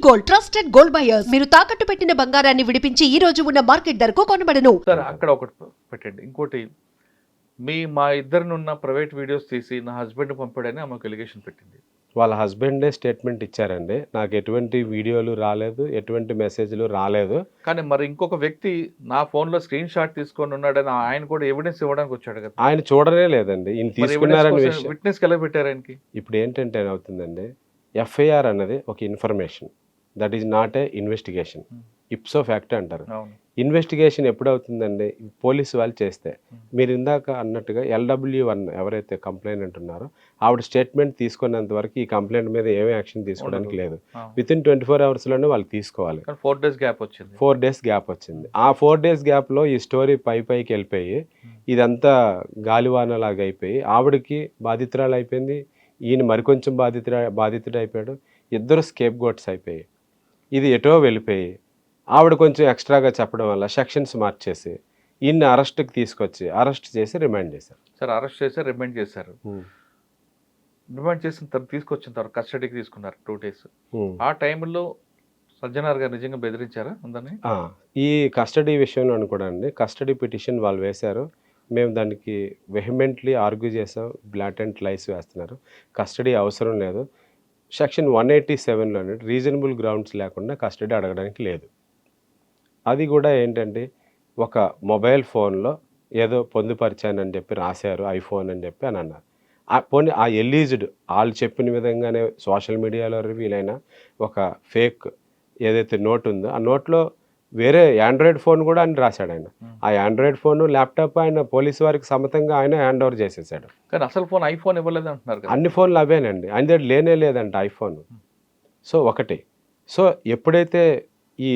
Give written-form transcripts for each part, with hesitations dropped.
Gold, trusted gold buyers. మీరు తాకట్టు పెట్టిన బంగారాన్ని విడిపించి ఈ రోజు ఉన్న మార్కెట్ ధరకు కొనబడను. సార్ అక్కడ ఒకటి పెట్టండి. ఇంకోటి, మా ఇద్దరినున్న ప్రైవేట్ వీడియోస్ తీసి నా హస్బెండ్ పంపాడని ఆమెకు ఎలిగేషన్ పెట్టింది. వాళ్ళ హస్బెండే స్టేట్మెంట్ ఇచ్చారండి. నాకు ఎటువంటి వీడియోలు రాలేదు, ఎటువంటి మెసేజ్లు రాలేదు. కానీ మరి ఇంకొక వ్యక్తి నా ఫోన్లో స్క్రీన్ షాట్ తీసుకొని ఉన్నాడని ఆయన కూడా ఎవిడెన్స్ ఇవ్వడానికి వచ్చాడు కదా. ఆయన చూడనే లేదండి, ఈయన తీసుకున్నారని విషయం. విట్నెస్ ఎలా పెట్టారు ఆయనకి? ఇప్పుడు ఏంటంటే అవుతుందండి, ఎఫ్ఐఆర్ అన్నది ఒక information, that is not a investigation. Ipso fact అంటారు. ఇన్వెస్టిగేషన్ ఎప్పుడు అవుతుందండి? పోలీసు వాళ్ళు చేస్తే. మీరు ఇందాక అన్నట్టుగా LW1 ఎవరైతే కంప్లైంట్ ఉన్నారో ఆవిడ స్టేట్మెంట్ తీసుకున్నంత వరకు ఈ కంప్లైంట్ మీద ఏమీ యాక్షన్ తీసుకోవడానికి లేదు. వితిన్ 24 అవర్స్లోనే వాళ్ళు తీసుకోవాలి. 4 డేస్ గ్యాప్ వచ్చింది. 4 డేస్ గ్యాప్ వచ్చింది. ఆ 4 డేస్ గ్యాప్లో ఈ స్టోరీ పైకి వెళ్ళిపోయి ఇదంతా గాలివానలాగా అయిపోయి ఆవిడకి బాధితురాలు అయిపోయింది, ఈయన మరికొంచెం బాధితుడు అయిపోయాడు. ఇద్దరు స్కేప్ గోట్స్ అయిపోయి ఇది ఎటో వెళ్ళిపోయి ఆవిడ కొంచెం ఎక్స్ట్రాగా చెప్పడం వల్ల సెక్షన్స్ మార్చేసి ఈయన్ని అరెస్ట్కి తీసుకొచ్చి అరెస్ట్ చేసి రిమాండ్ చేశారు. సార్ అరెస్ట్ చేసి రిమాండ్ చేశారు. రిమాండ్ చేసిన తర్వాత తీసుకొచ్చిన తర్వాత కస్టడీకి తీసుకున్నారు 2 డేస్. ఆ టైంలో సజ్జనార్ గారు నిజంగా బెదిరించారా అందరినీ? ఈ కస్టడీ విషయంలో కూడా అండి, కస్టడీ పిటిషన్ వాళ్ళు వేశారు. మేము దానికి వెహిమెంట్లీ ఆర్గ్యూ చేసాం. బ్లాటెంట్ లైస్ వేస్తున్నారు, కస్టడీ అవసరం లేదు. సెక్షన్ 187లోనే రీజనబుల్ గ్రౌండ్స్ లేకుండా కస్టడీ అడగడానికి లేదు. అది కూడా ఏంటంటే ఒక మొబైల్ ఫోన్లో ఏదో పొందుపరిచానని చెప్పి రాశారు, ఐఫోన్ అని చెప్పి అని అన్నారు. పోనీ ఆ ఎలీజ్డ్ వాళ్ళు చెప్పిన విధంగానే సోషల్ మీడియాలో వీలైన ఒక ఫేక్ ఏదైతే నోట్ ఉందో ఆ నోట్లో వేరే ఆండ్రాయిడ్ ఫోన్ కూడా అని రాశాడు ఆయన. ఆ ఆండ్రాయిడ్ ఫోన్, ల్యాప్టాప్ ఆయన పోలీసు వారికి సమతంగా ఆయన హ్యాండ్ ఓవర్ చేసేసాడు. కానీ అసలు ఫోన్ ఐఫోన్ ఇవ్వలేదు అంటున్నారు. అన్ని ఫోన్లు అవేనండి, ఆయన దగ్గర లేనే లేదంట ఐఫోన్. సో ఒకటి, సో ఎప్పుడైతే ఈ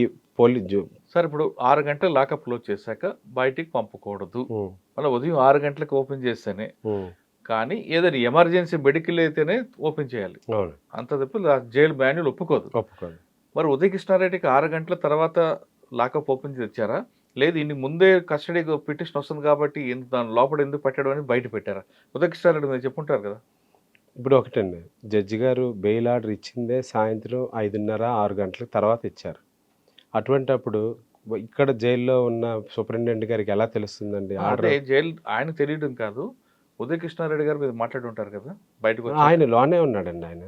సార్ ఇప్పుడు 6 గంటలు లాకప్ క్లోజ్ చేశాక బయటికి పంపకూడదు, మళ్ళీ ఉదయం 6 గంటలకు ఓపెన్ చేస్తేనే, కానీ ఏదైనా ఎమర్జెన్సీ మెడికల్ అయితేనే ఓపెన్ చేయాలి. అంత తప్ప జైలు మాన్యువల్ ఒప్పుకోదు. మరి ఉదయ కృష్ణారెడ్డికి 6 గంటల తర్వాత లాకప్ ఓపెన్ తెచ్చారా, లేదు ఇన్ని ముందే కస్టడీ పిటిషన్ వస్తుంది కాబట్టి దాని లోపల ఎందుకు పెట్టడం అని బయట పెట్టారా? ఉదయ కృష్ణారెడ్డి మీరు చెప్పుంటారు కదా. ఇప్పుడు ఒకటండి, జడ్జి గారు బెయిల్ ఆర్డర్ ఇచ్చిందే సాయంత్రం 5:30-6 గంటల తర్వాత ఇచ్చారు. అటువంటప్పుడు ఇక్కడ జైల్లో ఉన్న సూపరింటెండెంట్ గారికి ఎలా తెలుస్తుందండి ఆర్డర్? జైలు ఆయన తెలియడం కాదు, ఉదయ కృష్ణారెడ్డి గారు మీరు మాట్లాడి ఉంటారు కదా బయటకు. ఆయన లోనే ఉన్నాడండి. ఆయన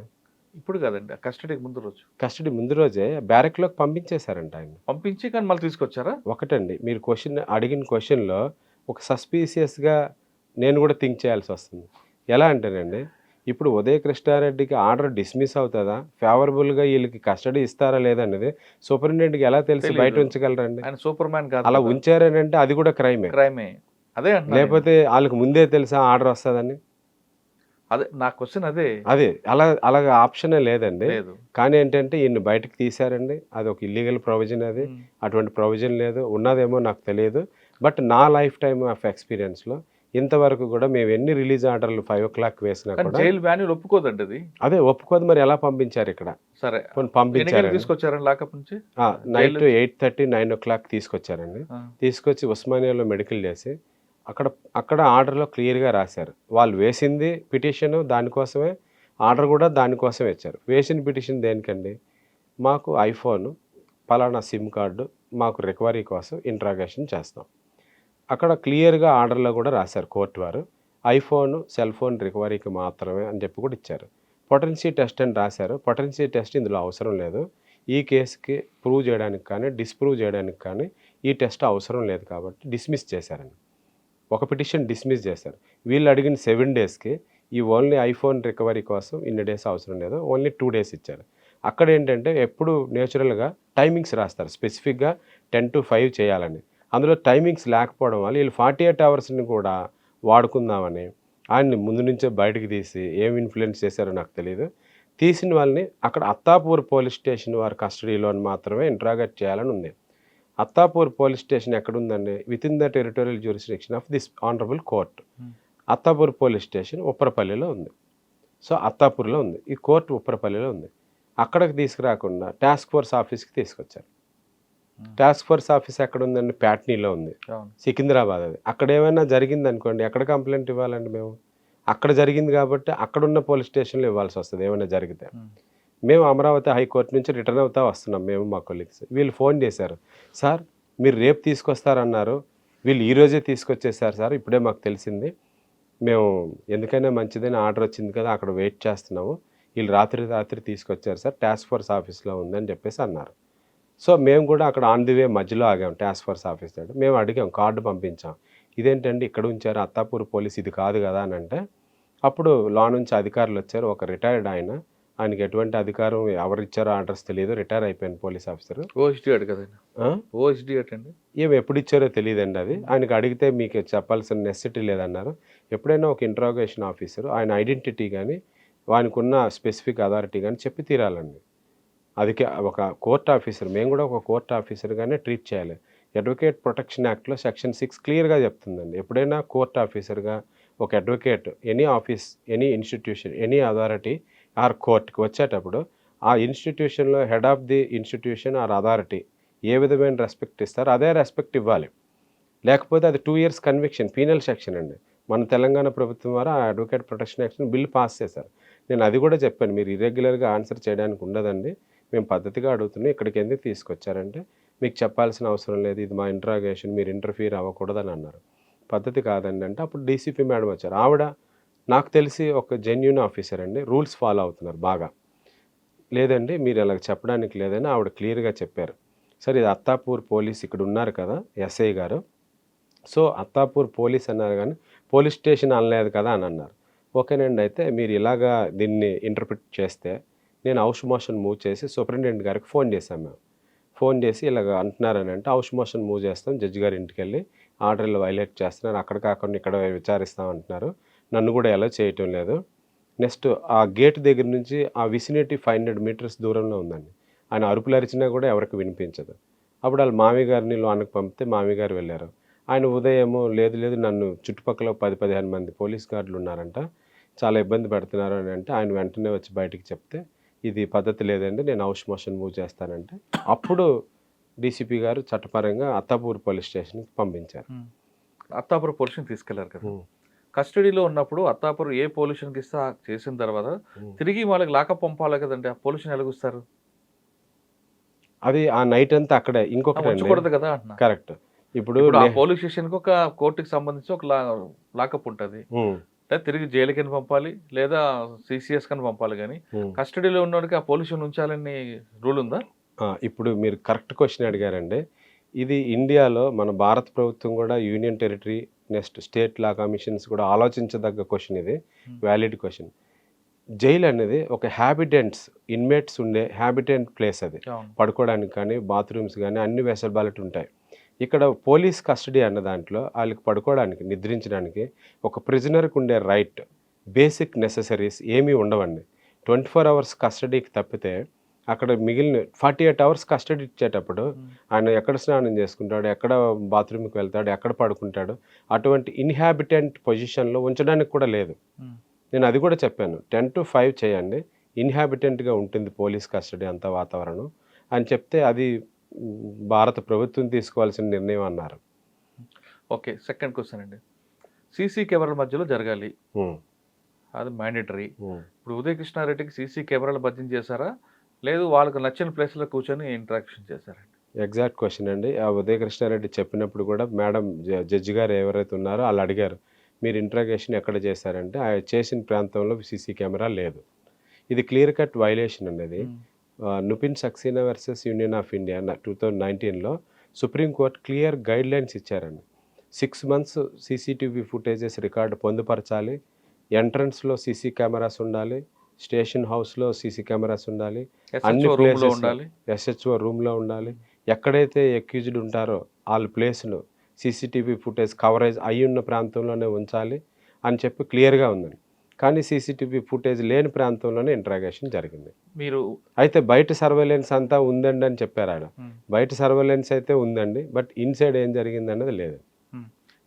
ఇప్పుడు కదండి, కస్టడీకి ముందు రోజు. కస్టడీ ముందు రోజే బ్యారెక్లోకి పంపించేశారంట. ఆయన పంపించి కానీ మళ్ళీ తీసుకొచ్చారా? ఒకటండి, మీరు అడిగిన క్వశ్చన్లో ఒక సస్పీషియస్గా నేను కూడా థింక్ చేయాల్సి వస్తుంది. ఎలా అంటేనండి, ఇప్పుడు ఉదయ కృష్ణారెడ్డికి ఆర్డర్ డిస్మిస్ అవుతుందా, ఫేవరబుల్గా వీళ్ళకి కస్టడీ ఇస్తారా లేదనేది సూపరింటెండెంట్కి ఎలా తెలిసి బయట ఉంచగలరండి? ఆయన సూపర్ మ్యాన్ కాదు. అలా ఉంచారనంటే అది కూడా క్రైమే. అదే లేకపోతే వాళ్ళకి ముందే తెలుసా ఆర్డర్ వస్తుందని? అదే నా క్వశ్చన్. అదే అలాగ ఆప్షనే లేదండి. కానీ ఏంటంటే ఈయన్ని బయటకు తీశారండి, అది ఒక ఇల్లీగల్ ప్రొవిజన్. అది అటువంటి ప్రొవిజన్ లేదు, ఉన్నదేమో నాకు తెలియదు. బట్ నా లైఫ్ టైమ్ ఆఫ్ ఎక్స్పీరియన్స్లో ఇంతవరకు కూడా మేము ఎన్ని రిలీజ్ ఆర్డర్లు 5 o'clock వేసినా కూడా జైలు మాన్యువల్ ఒప్పుకోదండి. అది అదే ఒప్పుకోదు. మరి ఎలా పంపించారు ఇక్కడ? సరే పంపించారు, తీసుకొచ్చారండి లాకప్ నుంచి. నైట్ 8:30-9 o'clock తీసుకొచ్చారండి. తీసుకొచ్చి ఉస్మానియాలో మెడికల్ చేసి అక్కడ ఆర్డర్లో క్లియర్గా రాశారు. వాళ్ళు వేసింది పిటిషన్ దానికోసమే, ఆర్డర్ కూడా దానికోసమే ఇచ్చారు. వేసిన పిటిషన్ దేనికండి? మాకు ఐఫోన్ పలానా సిమ్ కార్డు మాకు రికవరీ కోసం ఇంట్రాగేషన్ చేస్తాం. అక్కడ క్లియర్గా ఆర్డర్లో కూడా రాశారు కోర్టు వారు, ఐఫోన్ సెల్ ఫోన్ రికవరీకి మాత్రమే అని చెప్పి కూడా ఇచ్చారు. పొటెన్సీ టెస్ట్ అని రాశారు. పొటెన్సీ టెస్ట్ ఇందులో అవసరం లేదు. ఈ కేసుకి ప్రూవ్ చేయడానికి కానీ డిస్ప్రూవ్ చేయడానికి కానీ ఈ టెస్ట్ అవసరం లేదు కాబట్టి డిస్మిస్ చేశారండి. ఒక పిటిషన్ డిస్మిస్ చేశారు. వీళ్ళు అడిగిన 7 daysకి ఈ ఓన్లీ ఐఫోన్ రికవరీ కోసం ఇన్ని డేస్ అవసరం లేదు, ఓన్లీ 2 days ఇచ్చారు. అక్కడ ఏంటంటే ఎప్పుడు నేచురల్గా టైమింగ్స్ రాస్తారు, స్పెసిఫిక్గా 10 to 5 చేయాలని. అందులో టైమింగ్స్ లేకపోవడం వల్ల వీళ్ళు 48 hours కూడా వాడుకుందామని ఆయన్ని ముందు నుంచే బయటకు తీసి ఏం ఇన్ఫ్లుయెన్స్ చేశారో నాకు తెలియదు. తీసిన వాళ్ళని అక్కడ అత్తాపూర్ పోలీస్ స్టేషన్ వారి కస్టడీలో మాత్రమే ఇంట్రాగేట్ చేయాలని ఉంది. అత్తాపూర్ పోలీస్ స్టేషన్ ఎక్కడుందండి? Within the territorial jurisdiction of this honourable court. Attapur police station ఉప్పరపల్లిలో ఉంది. సో అత్తాపూర్లో ఉంది, ఈ కోర్టు ఉప్పరపల్లిలో ఉంది. అక్కడికి తీసుకురాకుండా టాస్క్ ఫోర్స్ ఆఫీస్కి తీసుకొచ్చారు. టాస్క్ ఫోర్స్ ఆఫీస్ ఎక్కడ ఉందండి? ప్యాట్నీలో ఉంది, సికింద్రాబాద్. అది అక్కడ ఏమైనా జరిగింది అనుకోండి, ఎక్కడ కంప్లైంట్ ఇవ్వాలండి మేము? అక్కడ జరిగింది కాబట్టి అక్కడున్న పోలీస్ స్టేషన్లో ఇవ్వాల్సి వస్తుంది ఏమైనా జరిగితే. మేము అమరావతి హైకోర్టు నుంచి రిటర్న్ అవుతా వస్తున్నాం మేము మా కొలీగ్స్. వీళ్ళు ఫోన్ చేశారు, సార్ మీరు రేపు తీసుకొస్తారన్నారు, వీళ్ళు ఈరోజే తీసుకొచ్చేసారు సార్, ఇప్పుడే మాకు తెలిసింది, మేము ఎందుకైనా మంచిదని ఆర్డర్ వచ్చింది కదా అక్కడ వెయిట్ చేస్తున్నాము, వీళ్ళు రాత్రి తీసుకొచ్చారు సార్, టాస్క్ ఫోర్స్ ఆఫీస్లో ఉందని చెప్పేసి అన్నారు. సో మేము కూడా అక్కడ ఆన్ ది వే మధ్యలో ఆగాం టాస్క్ ఫోర్స్ ఆఫీస్ దగ్గర. మేము అడిగాం, కార్డు పంపించాం, ఇదేంటండి ఇక్కడ ఉంచారు, అత్తాపూర్ పోలీస్ ఇది కాదు కదా అని అంటే, అప్పుడు లా నుంచి అధికారులు వచ్చారు. ఒక రిటైర్డ్ ఆయనకి ఎటువంటి అధికారం ఎవరిచ్చారో అడ్రస్ తెలియదు, రిటైర్ అయిపోయిన పోలీస్ ఆఫీసర్. ఓఎస్డీ అడు కదండి, ఓఎస్డీ అటండి, ఏమి ఎప్పుడు ఇచ్చారో తెలియదండి. అది ఆయనకి అడిగితే మీకు చెప్పాల్సిన నెసెసిటీ లేదన్నారు. ఎప్పుడైనా ఒక ఇంట్రాగేషన్ ఆఫీసర్ ఆయన ఐడెంటిటీ కానీ ఆయనకు ఉన్న స్పెసిఫిక్ అథారిటీ కానీ చెప్పి తీరాలండి. అది ఒక కోర్ట్ ఆఫీసర్, మేము కూడా ఒక కోర్ట్ ఆఫీసర్గానే ట్రీట్ చేయాలి. అడ్వకేట్ ప్రొటెక్షన్ యాక్ట్లో సెక్షన్ 6 క్లియర్గా చెప్తుందండి, ఎప్పుడైనా కోర్ట్ ఆఫీసర్గా ఒక advocate any office, any institution, any authority or కోర్ట్కి వచ్చేటప్పుడు ఆ ఇన్స్టిట్యూషన్లో head of the institution or authority ఏ విధమైన రెస్పెక్ట్ ఇస్తారో అదే రెస్పెక్ట్ ఇవ్వాలి. లేకపోతే అది 2 years కన్విక్షన్, పీనల్ సెక్షన్ అండి. మన తెలంగాణ ప్రభుత్వం ద్వారా ఆ advocate protection action bill pass చేశారు. నేను అది కూడా చెప్పాను, మీరు ఇర్రెగ్యులర్గా ఆన్సర్ చేయడానికి ఉండదండి, మేము పద్ధతిగా అడుగుతున్నాం, ఇక్కడికి ఎందుకు తీసుకొచ్చారంటే మీకు చెప్పాల్సిన అవసరం లేదు, ఇది మా ఇంట్రాగేషన్, మీరు ఇంటర్ఫియర్ అవ్వకూడదని అన్నారు. పద్ధతి కాదండి అంటే అప్పుడు డీసీపీ మేడం వచ్చారు. ఆవిడ నాకు తెలిసి ఒక జెన్యూన్ ఆఫీసర్ అండి, రూల్స్ ఫాలో అవుతున్నారు బాగా. లేదండి మీరు అలా చెప్పడానికి లేదని ఆవిడ క్లియర్గా చెప్పారు. సరే ఇది అత్తాపూర్ పోలీస్ ఇక్కడ ఉన్నారు కదా ఎస్ఐ గారు, సో అత్తాపూర్ పోలీస్ అన్నారు కానీ పోలీస్ స్టేషన్ అనలేదు కదా అని అన్నారు. ఓకేనండి, అయితే మీరు ఇలాగా దీన్ని ఇంటర్ప్రిట్ చేస్తే నేను హౌస్ మోషన్ మూవ్ చేసి సూపరింటెండెంట్ గారికి ఫోన్ చేశాం. మేము ఫోన్ చేసి ఇలాగ అంటున్నారని అంటే హౌస్ మోషన్ మూవ్ చేస్తాం, జడ్జి గారి ఇంటికి వెళ్ళి ఆర్డర్లు వైలేట్ చేస్తున్నారు, అక్కడ కాకుండా ఇక్కడ విచారిస్తాం అంటున్నారు, నన్ను కూడా ఎలా చేయటం లేదు. నెక్స్ట్ ఆ గేట్ దగ్గర నుంచి ఆ విసినిటీ 500 meters దూరంలో ఉందండి. ఆయన అరుపులు అరిచినా కూడా ఎవరికి వినిపించదు. అప్పుడు వాళ్ళ మామి గారిని లోనికి పంపితే మామి గారు వెళ్ళారు. ఆయన ఉదయము లేదు నన్ను చుట్టుపక్కల 10-15 మంది పోలీస్ గార్డులు ఉన్నారంట, చాలా ఇబ్బంది పెడుతున్నారు అని అంటే ఆయన వెంటనే వచ్చి బయటికి చెప్తే ఇది పద్ధతి లేదండి, నేను హౌస్ మోషన్ మూవ్ చేస్తానంటే అప్పుడు డీసీపీ గారు చట్టపరంగా అత్తాపూర్ పోలీస్ స్టేషన్కి పంపించారు. అత్తాపూర్ పోలీసుని తీసుకెళ్లారు కదా, కస్టడీలో ఉన్నప్పుడు అత్తాపూర్ ఏ పొల్యూషన్కి ఇస్తే చేసిన తర్వాత తిరిగి వాళ్ళకి లాకప్ పంపాలి కదండి, ఆ పొల్యూషన్ ఎలాగొస్తారు? అది ఆ నైట్ అంతా అక్కడే ఇంకొకటి ఉంచకూడదు కదా అంటున్నా. కరెక్ట్. ఇప్పుడు ఆ పోలీస్ స్టేషన్కి ఒక కోర్టుకి సంబంధించి ఒక లాకప్ ఉంటుంది, అంటే తిరిగి జైలుకి పంపాలి లేదా సిసిఎస్ కని పంపాలి, కానీ కస్టడీలో ఉన్నవాడికి ఆ పొల్యూషన్ ఉంచాలని రూల్ ఉందా? ఇప్పుడు మీరు కరెక్ట్ క్వశ్చన్ అడిగారండి. ఇది ఇండియాలో మన భారత ప్రభుత్వం కూడా యూనియన్ టెరిటరీ నెక్స్ట్ స్టేట్ లా కమిషన్స్ కూడా ఆలోచించదగ్గ క్వశ్చన్, ఇది వ్యాలిడ్ క్వశ్చన్. జైలు అనేది ఒక హ్యాబిటెంట్స్, ఇన్మేట్స్ ఉండే హ్యాబిటెంట్ ప్లేస్, అది పడుకోవడానికి కానీ బాత్రూమ్స్ కానీ అన్ని వెసల్బాలిటీ ఉంటాయి. ఇక్కడ పోలీస్ కస్టడీ అన్న దాంట్లో వాళ్ళకి పడుకోవడానికి, నిద్రించడానికి ఒక ప్రిజనర్కి ఉండే రైట్, బేసిక్ నెససరీస్ ఏమీ ఉండవండి. 24 hours కస్టడీకి తప్పితే అక్కడ మిగిలిన 48 hours కస్టడీ ఇచ్చేటప్పుడు ఆయన ఎక్కడ స్నానం చేసుకుంటాడు, ఎక్కడ బాత్రూమ్కి వెళ్తాడు, ఎక్కడ పడుకుంటాడు, అటువంటి ఇన్హాబిటెంట్ పొజిషన్లో ఉంచడానికి కూడా లేదు. నేను అది కూడా చెప్పాను, 10 to 5 చేయండి, ఇన్హాబిటెంట్గా ఉంటుంది పోలీస్ కస్టడీ అంత వాతావరణం అని చెప్తే అది భారత ప్రభుత్వం తీసుకోవాల్సిన నిర్ణయం అన్నారు. ఓకే, సెకండ్ క్వశ్చన్ అండి, సీసీ కెమెరాల మధ్యలో జరగాలి, అది మ్యాండేటరీ. ఇప్పుడు ఉదయ కృష్ణారెడ్డికి సీసీ కెమెరాలు బద్యం చేశారా, లేదు వాళ్ళకు నచ్చిన ప్లేస్లో కూర్చొని ఇంటరాక్షన్ చేశారండి? ఎగ్జాక్ట్ క్వశ్చన్ అండి. ఆ ఉదయ కృష్ణారెడ్డి చెప్పినప్పుడు కూడా మేడం జడ్జి గారు ఎవరైతే ఉన్నారో వాళ్ళు అడిగారు, మీరు ఇంట్రాగేషన్ ఎక్కడ చేశారంటే ఆ చేసిన ప్రాంతంలో సీసీ కెమెరా లేదు. ఇది క్లియర్ కట్ వైలేషన్ అనేది. Nupin Saxena versus union of India 2019లో సుప్రీంకోర్టు క్లియర్ గైడ్ లైన్స్ ఇచ్చారండి. 6 months సీసీటీవీ ఫుటేజెస్ రికార్డు పొందుపరచాలి, ఎంట్రన్స్లో సీసీ కెమెరాస్ ఉండాలి, స్టేషన్ హౌస్లో సీసీ కెమెరాస్ ఉండాలి, అన్ని ప్లేసెస్ ఎస్హెచ్ఓ రూమ్లో ఉండాలి, ఎక్కడైతే అక్యూజ్డ్ ఉంటారో వాళ్ళ ప్లేస్ను సీసీటీవీ ఫుటేజ్ కవరేజ్ అయి ఉన్న ప్రాంతంలోనే ఉంచాలి అని చెప్పి క్లియర్గా ఉందండి. కానీ సీసీటీవీ ఫుటేజ్ లేని ప్రాంతంలోనే ఇంట్రాగేషన్ జరిగింది. మీరు అయితే బయట సర్వేలెన్స్ అంతా ఉందండి అని చెప్పారు ఆయన. బయట సర్వేలెన్స్ అయితే ఉందండి, బట్ ఇన్సైడ్ ఏం జరిగింది అన్నది లేదు.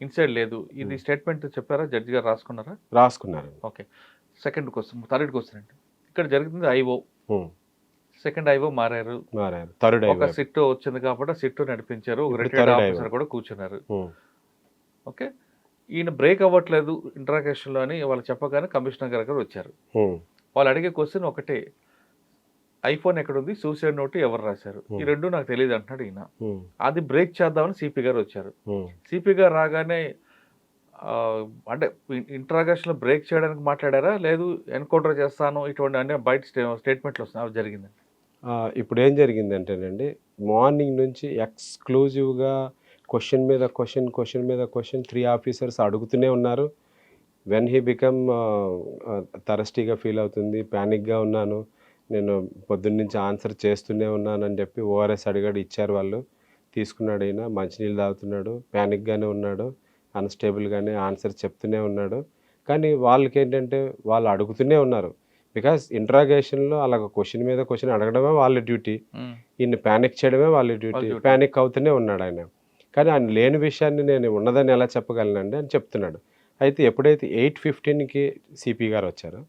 ఇన్సైడ్ లేదు, ఇది స్టేట్మెంట్ చెప్పారా, జడ్జి గారు రాసుకున్నారా? రాసుకున్నారు. ఓకే, థర్డ్ క్వశ్చన్ అండి, ఇక్కడ జరుగుతుంది ఐఓ, సెకండ్ ఐఓ మారారు, థర్డ్ ఒక సిట్ వచ్చింది కాబట్టి సిట్ నడిపించారు, ఒక రిటైర్డ్ ఆఫీసర్ కూడా కూర్చున్నారు. ఓకే, ఈయన బ్రేక్ అవ్వట్లేదు ఇంట్రాగేషన్లో అని వాళ్ళు చెప్పగానే కమిషనర్ గారు వచ్చారు. వాళ్ళు అడిగే క్వశ్చన్ ఒకటే, ఐఫోన్ ఎక్కడుంది, సూసైడ్ నోట్ ఎవరు రాశారు, ఈ రెండు నాకు తెలియదు అంటున్నాడు ఈయన. ఉమ్, అది బ్రేక్ చేద్దామని సిపి గారు వచ్చారు. ఉమ్. సిపి గారు రాగానే అంటే ఇంట్రాగేషన్ లో బ్రేక్ చేయడానికి మాట్లాడారా, లేదు ఎన్కౌంటర్ చేస్తాను ఇటువంటి అన్ని బయట స్టేట్మెంట్లు వస్తున్నాయి, అవి జరిగింది. ఇప్పుడు ఏం జరిగిందంటేనండి, మార్నింగ్ నుంచి ఎక్స్క్లూజివ్గా క్వశ్చన్ మీద క్వశ్చన్ 3 ఆఫీసర్స్ అడుగుతూనే ఉన్నారు. వెన్ హీ బికమ్ థరస్టీగా ఫీల్ అవుతుంది, ప్యానిక్గా ఉన్నాను, నేను పొద్దున్న నుంచి ఆన్సర్ చేస్తూనే ఉన్నానని చెప్పి ఓఆర్ఎస్ అడిగాడు, ఇచ్చారు వాళ్ళు, తీసుకున్నాడు. అయినా మంచినీళ్ళు తాగుతున్నాడు, ప్యానిక్గానే ఉన్నాడు, అన్స్టేబుల్గానే ఆన్సర్ చెప్తూనే ఉన్నాడు. కానీ వాళ్ళకి ఏంటంటే వాళ్ళు అడుగుతూనే ఉన్నారు. బికాస్ ఇంట్రాగేషన్లో అలాగ క్వశ్చన్ మీద క్వశ్చన్ అడగడమే వాళ్ళ డ్యూటీ, ఈయన్ని ప్యానిక్ చేయడమే వాళ్ళ డ్యూటీ. ప్యానిక్ అవుతూనే ఉన్నాడు ఆయన. కానీ ఆయన లేని విషయాన్ని నేను ఉన్నదని ఎలా చెప్పగలనండి అని చెప్తున్నాడు. అయితే ఎప్పుడైతే 8:15కి సిపి గారు వచ్చారో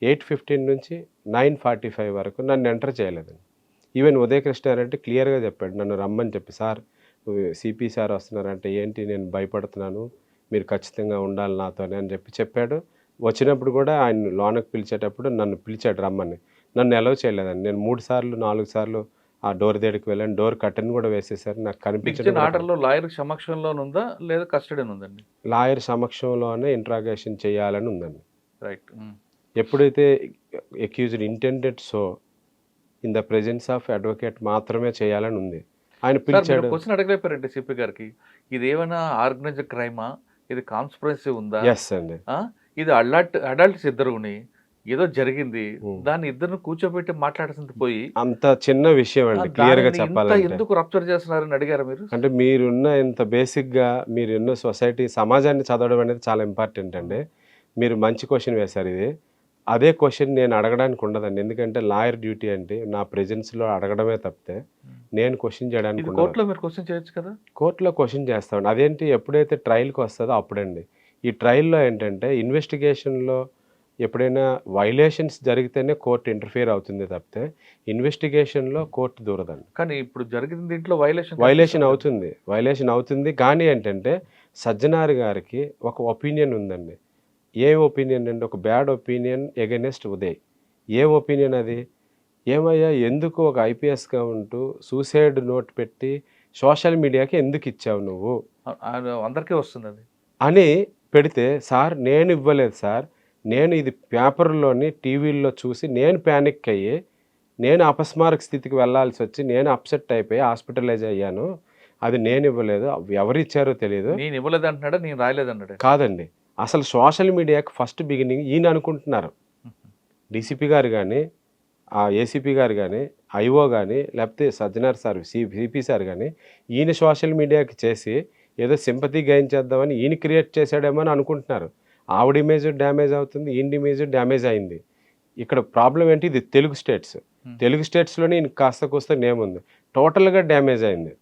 8:15 నుంచి 9:45 వరకు నన్ను ఎంటర్ చేయలేదండి. ఈవెన్ ఉదయకృష్ణారెడ్డి క్లియర్గా చెప్పాడు, నన్ను రమ్మని చెప్పి, సార్ సిపి సార్ వస్తున్నారంటే ఏంటి, నేను భయపడుతున్నాను, మీరు ఖచ్చితంగా ఉండాలి నాతోనే అని చెప్పాడు. వచ్చినప్పుడు కూడా ఆయన లోనకి పిలిచేటప్పుడు నన్ను పిలిచాడు రమ్మని, నన్ను అలౌ చేయలేదండి. నేను 3 సార్లు 4 సార్లు ఆ డోర్ దగ్గరికి వెళ్ళాను, డోర్ కర్టెన్ కూడా వేసేసారు, నాకు కనిపించిన ఆర్డర్లో లాయర్ సమక్షంలోనుందా లేదా కస్టడీ ఉందండి? లాయర్ సమక్షంలోనే ఇంట్రాగేషన్ చేయాలని ఉందండి. రైట్. ఎప్పుడైతే accused intended so in the presence of advocate మాత్రమే చేయాలని ఉంది. ఆయన పిలిచాడు. క్వశ్చన్ అడగలేపారండి సిపి గారికి, ఇది ఏమైనా ఆర్గనైజ్డ్ క్రైమా, ఇది కాన్స్పిరసీ ఉందా, ఎస్ అండి, ఇది అడల్ట్స్ ఇద్దరుని ఏదో జరిగింది, దాన్ని ఇద్దరు కూర్చోబెట్టి మాట్లాడాల్సింది పోయి అంత చిన్న విషయం అండి, క్లియర్ గా చెప్పాలంటే ఎందుకు రప్చర్ చేస్తున్నారని అడిగారు మీరు? అంటే మీరున్న ఇంత బేసిక్ గా మీరున్న సొసైటీ సమాజాన్ని చదవడం అనేది చాలా ఇంపార్టెంట్ అండి. మీరు మంచి క్వశ్చన్ వేశారు. ఇది అదే క్వశ్చన్ నేను అడగడానికి ఉండదండి, ఎందుకంటే లాయర్ డ్యూటీ అంటే నా ప్రెజెన్స్ లో అడగడమే తప్పితే నేను క్వశ్చన్ చేయడానికి. కోర్టులో మీరు క్వశ్చన్ చేయొచ్చు కదా? కోర్టులో క్వశ్చన్ చేస్తామండి. అదేంటి, ఎప్పుడైతే ట్రయల్కి వస్తుందో అప్పుడండి. ఈ ట్రయల్లో ఏంటంటే ఇన్వెస్టిగేషన్లో ఎప్పుడైనా వైలేషన్స్ జరిగితేనే కోర్టు ఇంటర్ఫియర్ అవుతుంది తప్పితే ఇన్వెస్టిగేషన్లో కోర్టు దూరదండి. కానీ ఇప్పుడు జరిగింది దీంట్లో వైలేషన్ అవుతుంది. కానీ ఏంటంటే సజ్జనార్ గారికి ఒక ఒపీనియన్ ఉందండి. ఏం ఒపీనియన్ అండి? ఒక బ్యాడ్ ఒపీనియన్ ఎగెనెస్ట్ ఉదయ్. ఏం ఒపీనియన్ అది? ఏమయ్యా, ఎందుకు ఒక ఐపీఎస్గా ఉంటూ సూసైడ్ నోట్ పెట్టి సోషల్ మీడియాకి ఎందుకు ఇచ్చావు నువ్వు, అందరికీ వస్తుంది అది అని పెడితే, సార్ నేను ఇవ్వలేదు సార్, నేను ఇది పేపర్లోని టీవీల్లో చూసి నేను ప్యానిక్ అయ్యి నేను అపస్మారక స్థితికి వెళ్ళాల్సి వచ్చి నేను అప్సెట్ అయిపోయి హాస్పిటలైజ్ అయ్యాను, అది నేను ఇవ్వలేదు, ఎవరు ఇచ్చారో తెలియదు. నేను ఇవ్వలేదు అంటున్నాడా, నేను రాయలేదు అన్నాడు? కాదండి, అసలు సోషల్ మీడియాకి ఫస్ట్ బిగినింగ్ ఈయన అనుకుంటున్నారు. డీసీపీ గారు కానీ, ఆ ఏసీపీ గారు కానీ, ఐఓ కానీ, లేకపోతే సజ్జనార్ సార్ సిపి సార్ కానీ ఈయన సోషల్ మీడియాకి చేసి ఏదో సింపతి గెయిన్ చేద్దామని ఈయన క్రియేట్ చేశాడేమో అని అనుకుంటున్నారు. ఆవిడ ఇమేజ్ డ్యామేజ్ అవుతుంది, ఈయన ఇమేజ్ డ్యామేజ్ అయింది. ఇక్కడ ప్రాబ్లం ఏంటి, ఇది తెలుగు స్టేట్స్లోనే ఈయన కాస్త కూస్త నేమ్ ఉంది, టోటల్గా డ్యామేజ్ అయింది.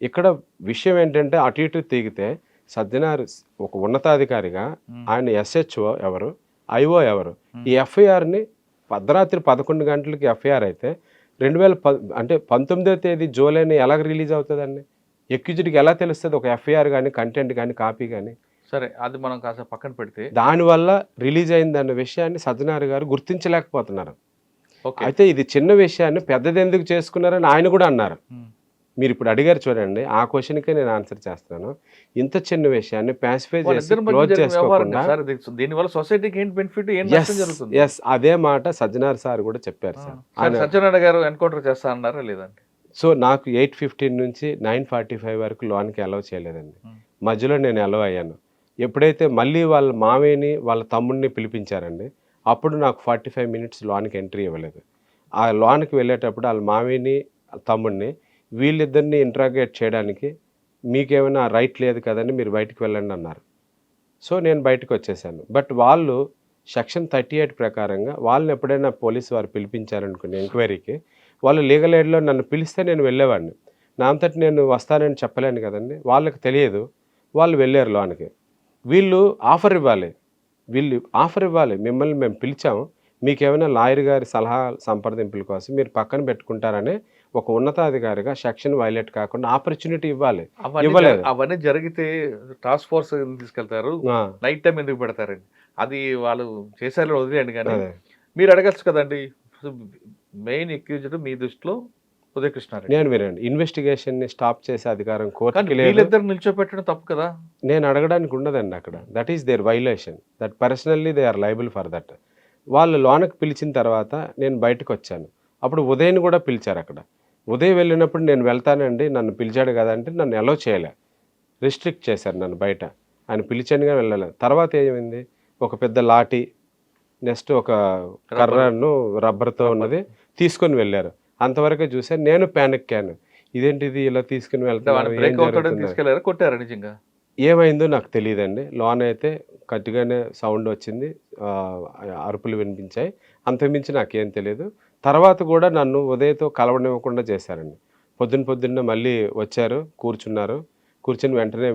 ఇక్కడ విషయం ఏంటంటే అటు ఇటు తిగితే సజ్జనార్ ఒక ఉన్నతాధికారిగా ఆయన ఎస్హెచ్ఓ ఎవరు, ఐఓ ఎవరు, ఈ ఎఫ్ఐఆర్ని అర్ధరాత్రి 11 గంటలకి ఎఫ్ఐఆర్ అయితే 19వ తేదీ జూలైని ఎలా రిలీజ్ అవుతుందండి? ఎక్యూజ్డ్కి ఎలా తెలుస్తుంది ఒక ఎఫ్ఐఆర్ కానీ, కంటెంట్ కానీ, కాపీ కానీ? సరే, అది మనం కాస్త పక్కన పెడితే దానివల్ల రిలీజ్ అయిందన్న విషయాన్ని సజ్జనార్ గారు గుర్తించలేకపోతున్నారు. అయితే ఇది చిన్న విషయాన్ని పెద్దది ఎందుకు చేసుకున్నారని ఆయన కూడా అన్నారు. మీరు ఇప్పుడు అడిగారు చూడండి, ఆ క్వశ్చన్కే నేను ఆన్సర్ చేస్తాను. ఇంత చిన్న విషయాన్ని ప్యాసిఫై చేసి క్లోజ్ చేసుకోకుండా దీనివల్ల సొసైటీకి ఏంటి బెనిఫిట్, ఎస్ అదే మాట సజ్జనార్ సార్ కూడా చెప్పారు సార్. సజ్జనార్ గారు ఎన్కౌంటర్ చేస్తా అన్నారా లేదండి? సో నాకు 8:15 నుంచి 9:45 వరకు లోన్కి అలౌ చేయలేదండి. మధ్యలో నేను అలౌ అయ్యాను. ఎప్పుడైతే మళ్ళీ వాళ్ళ మామయ్యని వాళ్ళ తమ్ముడిని పిలిపించారండి, అప్పుడు నాకు 45 మినిట్స్ లోన్కి ఎంట్రీ ఇవ్వలేదు. ఆ లోన్కి వెళ్ళేటప్పుడు వాళ్ళ మామయ్యని తమ్ముడిని వీళ్ళిద్దరిని ఇంట్రాగేట్ చేయడానికి మీకేమైనా రైట్ లేదు కదండి, మీరు బయటకు వెళ్ళండి అన్నారు. సో నేను బయటకు వచ్చేసాను. బట్ వాళ్ళు సెక్షన్ 38 ప్రకారంగా వాళ్ళని ఎప్పుడైనా పోలీసు వారు పిలిపించారనుకునే ఎంక్వైరీకి, వాళ్ళు లీగల్ ఎయిడ్లో నన్ను పిలిస్తే నేను వెళ్ళేవాడిని. నా అంతటి నేను వస్తానని చెప్పలేను కదండి, వాళ్ళకి తెలియదు. వాళ్ళు వెళ్ళారు లోనికి. వీళ్ళు ఆఫర్ ఇవ్వాలి, మిమ్మల్ని మేము పిలిచాము, మీకేమైనా లాయర్ గారి సలహా సంప్రదింపుల కోసం మీరు పక్కన పెట్టుకుంటారనే ఒక ఉన్నతాధికారిగా సెక్షన్ వైలేట్ కాకుండా ఆపర్చునిటీ ఇవ్వాలి. ఇవ్వలేదు. అవన్నీ జరిగితే టాస్క్ ఫోర్స్ తీసుకెళ్తారు, నైట్ టైం ఎందుకు పెడతారండి? అది వాళ్ళు చేసేలా వదిలేయండి. కానీ మీరు అడగచ్చు కదండి, మెయిన్ అక్యూజ్డ్ మీ దృష్టిలో ఉదయకృష్ణారెడ్డి. నేను వినండి, ఇన్వెస్టిగేషన్ని స్టాప్ చేసే అధికారం కానీ కోర్టుకి లేదు. వీళ్ళిద్దరు నిల్చోపెట్టడం తప్పు కదా. నేను అడగడానికి ఉండదండి అక్కడ. That is their violation. That personally they are liable for that. వాళ్ళు లోనకి పిలిచిన తర్వాత నేను బయటకు వచ్చాను. అప్పుడు ఉదయ్ని కూడా పిలిచారు అక్కడ. ఉదయ్ వెళ్ళినప్పుడు నేను వెళ్తానండి, నన్ను పిలిచాడు కదా అంటే నన్ను అలౌ చేయలే, రిస్ట్రిక్ట్ చేశారు నన్ను బయట. ఆయన పిలిచానుగా వెళ్ళలేదు. తర్వాత ఏమైంది, ఒక పెద్ద లాఠీ, నెక్స్ట్ ఒక కర్రను రబ్బర్తో ఉన్నది తీసుకొని వెళ్ళారు. అంతవరకే చూసాను. నేను ప్యానిక్ అయ్యాను, ఇదేంటిది ఇలా తీసుకుని వెళ్తాను, బ్రేక్ అవుతాడని తీసుకెళ్లారు, కొట్టారు నిజంగా. ఏమైందో నాకు తెలియదండి. లోన్ అయితే గట్టిగానే సౌండ్ వచ్చింది, అరుపులు వినిపించాయి, అంతకుమించి నాకేం తెలియదు. తర్వాత కూడా నన్ను ఉదయ్తో కలవనివ్వకుండా చేశారండి. పొద్దున్న మళ్ళీ వచ్చారు, కూర్చుని వెంటనే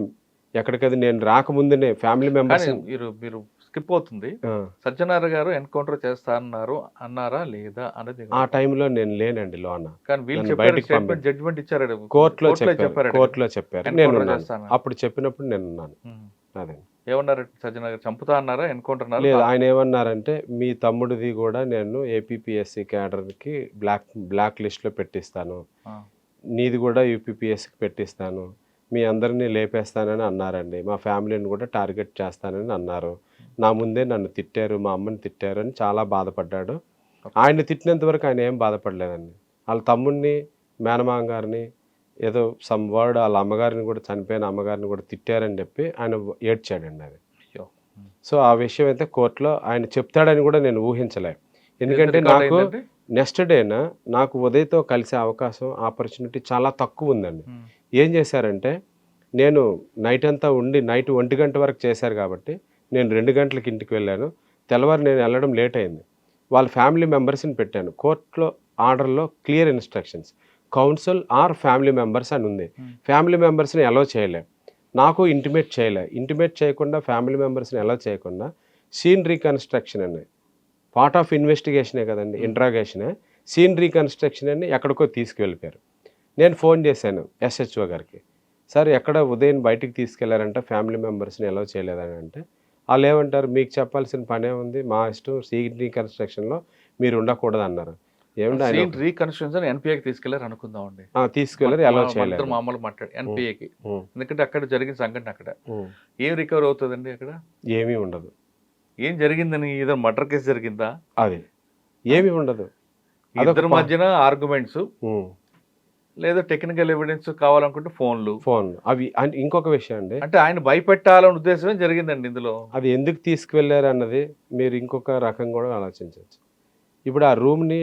ఎక్కడికది నేను రాకముందునే ఫ్యామిలీ మెంబర్స్. మీరు స్కిప్ అవుతుంది. సత్యనారాయణ గారు ఎన్కౌంటర్ చేస్తా అన్నారా లేదా అనేది ఆ టైంలో నేను లేనండి లోన. కానీ వీళ్ళు చెప్పారు, జడ్జిమెంట్ ఇచ్చారు, కోర్టులో చెప్పారు. నేను అప్పుడు చెప్పినప్పుడు నేను ఉన్నాను. అదే ఏమన్నారు సజ్జనార్ గారు, చంపుతా అన్నారా, ఎన్కౌంటర్? లేదు, ఆయన ఏమన్నారంటే మీ తమ్ముడిది కూడా నేను ఏపీపీఎస్సీ క్యాడర్కి బ్లాక్ లిస్ట్లో పెట్టిస్తాను, నీది కూడా యూపీపీఎస్సీకి పెట్టిస్తాను, మీ అందరినీ లేపేస్తానని అన్నారండి. మా ఫ్యామిలీని కూడా టార్గెట్ చేస్తానని అన్నారు. నా ముందే నన్ను తిట్టారు, మా అమ్మని తిట్టారు అని చాలా బాధపడ్డాడు. ఆయన తిట్టినంత వరకు ఆయన ఏం బాధపడలేదండి. వాళ్ళ తమ్ముడిని, మేనమామ గారిని, ఏదో సమ్ వర్డ్ వాళ్ళ అమ్మగారిని కూడా, చనిపోయిన అమ్మగారిని కూడా తిట్టారని చెప్పి ఆయన ఏడ్చాడండి. అది సో ఆ విషయం అయితే కోర్టులో ఆయన చెప్తాడని కూడా నేను ఊహించలే. ఎందుకంటే నాకు నెక్స్ట్ డేన నాకు ఉదయ్తో కలిసే అవకాశం, ఆపర్చునిటీ చాలా తక్కువ ఉందండి. ఏం చేశారంటే, నేను నైట్ అంతా ఉండి నైట్ 1 గంట వరకు చేశారు కాబట్టి నేను 2 గంటలకి ఇంటికి వెళ్ళాను. తెల్లవారు నేను వెళ్ళడం లేట్ అయింది. వాళ్ళ ఫ్యామిలీ మెంబర్స్ని పెట్టాను. కోర్టులో ఆర్డర్లో clear instructions, counsel or family members అని ఉంది. ఫ్యామిలీ మెంబర్స్ని అలౌ చేయలే, నాకు ఇంటిమేట్ చేయకుండా ఫ్యామిలీ మెంబర్స్ని అలౌ చేయకుండా సీన్ రీకన్స్ట్రక్షన్ అని, పార్ట్ ఆఫ్ ఇన్వెస్టిగేషనే కదండి, ఇంట్రాగేషనే, సీన్ రీకన్స్ట్రక్షన్ అని ఎక్కడికో తీసుకువెళ్ళిపోయారు. నేను ఫోన్ చేశాను ఎస్హెచ్ఓ గారికి, సార్ ఎక్కడ ఉదయం బయటికి తీసుకెళ్లారంట, ఫ్యామిలీ మెంబర్స్ని అలౌ చేయలేదని అంటే, వాళ్ళు ఏమంటారు, మీకు చెప్పాల్సిన పనే ఉంది, మా ఇష్టం, సీన్ రీకన్స్ట్రక్షన్లో మీరు ఉండకూడదు అన్నారు. ఏమంటే రీకన్స్ట్రక్షన్ ఎన్పిఏకి తీసుకెళ్లారు అనుకుందాం అండి. తీసుకెళ్లారు, అలౌ చేయలేదు. మామూలు మాట్లాడు ఎన్పిఏకి, ఎందుకంటే అక్కడ జరిగిన సంఘటన, అక్కడ ఏం రికవర్ అవుతుందండి? అక్కడ ఏమీ ఉండదు. ఏం జరిగిందని, ఏదో మర్డర్ కేసు జరిగిందా? అది ఏమీ ఉండదు. ఇద్దరి మధ్యన ఆర్గ్యుమెంట్స్, లేదా టెక్నికల్ ఎవిడెన్స్ కావాలనుకుంటే ఫోన్లు అవి. ఇంకొక విషయం అండి, అంటే ఆయన భయపెట్టాలనే ఉద్దేశమే జరిగిందండి ఇందులో. అది ఎందుకు తీసుకువెళ్ళారు అన్నది మీరు ఇంకొక రకం కూడా ఆలోచించవచ్చు. ఇప్పుడు ఆ రూమ్ని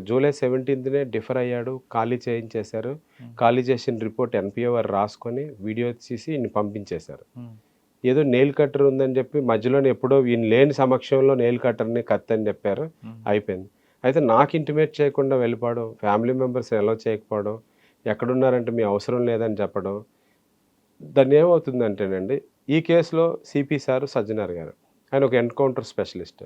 జూలై 17నే డిఫర్ అయ్యాడు, ఖాళీ చేయించేశారు. ఖాళీ చేసిన రిపోర్ట్ ఎన్పిఓ వారు రాసుకొని వీడియో తీసి ఈయన్ని పంపించేశారు. ఏదో నెయిల్ కట్టర్ ఉందని చెప్పి మధ్యలోనే ఎప్పుడో ఈయన లేని సమక్షంలో నెయిల్ కట్టర్ని కత్తి అని చెప్పారు, అయిపోయింది. అయితే నాకు ఇంటిమేట్ చేయకుండా వెళ్ళిపోవడం, ఫ్యామిలీ మెంబర్స్ అలౌ చేయకపోవడం, ఎక్కడున్నారంటే మీ అవసరం లేదని చెప్పడం, దాన్ని ఏమవుతుందంటేనండి, ఈ కేసులో సిపి సారు సజ్జనార్ గారు, ఆయన ఒక encounter specialist.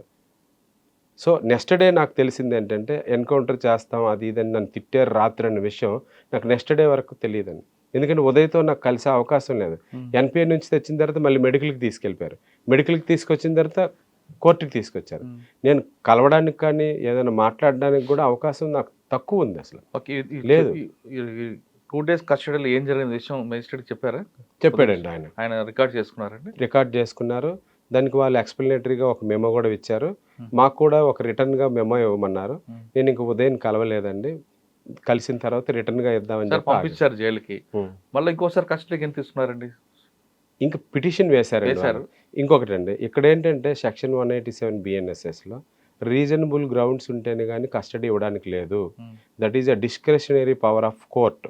So next day నాకు తెలిసింది ఏంటంటే, ఎన్కౌంటర్ చేస్తాం అది ఇదని నన్ను తిట్టారు రాత్రి అన్న విషయం నాకు నెక్స్ట్ డే వరకు తెలియదండి. ఎందుకంటే ఉదయ్తో నాకు కలిసే అవకాశం లేదు. ఎన్పిఏ నుంచి తెచ్చిన తర్వాత మళ్ళీ మెడికల్కి తీసుకెళ్ళిపోయారు. మెడికల్కి తీసుకొచ్చిన తర్వాత కోర్టుకి తీసుకొచ్చారు. నేను కలవడానికి కానీ ఏదైనా మాట్లాడడానికి కూడా అవకాశం నాకు తక్కువ ఉంది. అసలు లేదు. 2 days కస్టడీలో ఏం జరిగిన విషయం మేజిస్ట్రేట్కి చెప్పారా? చెప్పాడండి. ఆయన రికార్డ్ చేసుకున్నారు. దానికి వాళ్ళు ఎక్స్ప్లెనేటరీగా ఒక మెమో కూడా ఇచ్చారు. మాకు కూడా ఒక రిటర్న్గా మెమో ఇవ్వమన్నారు. నేను ఇంక ఉదయం కలవలేదండి, కలిసిన తర్వాత రిటర్న్గా ఇద్దామని చెప్పి పంపించారు జైలుకి. మళ్ళీ ఇంకోసారి కస్టడీకి ఎంత తీసుకున్నారండి? ఇంకా పిటిషన్ వేశారు. ఇంకొకటి అండి, ఇక్కడ ఏంటంటే సెక్షన్ 187 BNSSలో రీజనబుల్ గ్రౌండ్స్ ఉంటేనే కానీ కస్టడీ ఇవ్వడానికి లేదు. That is a discretionary power of court,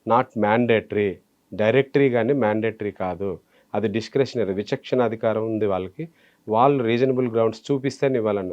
not mandatory. Directory కానీ మ్యాండేటరీ కాదు, అది డిస్క్రిషనరీ, విచక్షణ అధికారం ఉంది వాళ్ళకి. వాళ్ళు రీజనబుల్ గ్రౌండ్స్ చూపిస్తేనే ఇవ్వాలని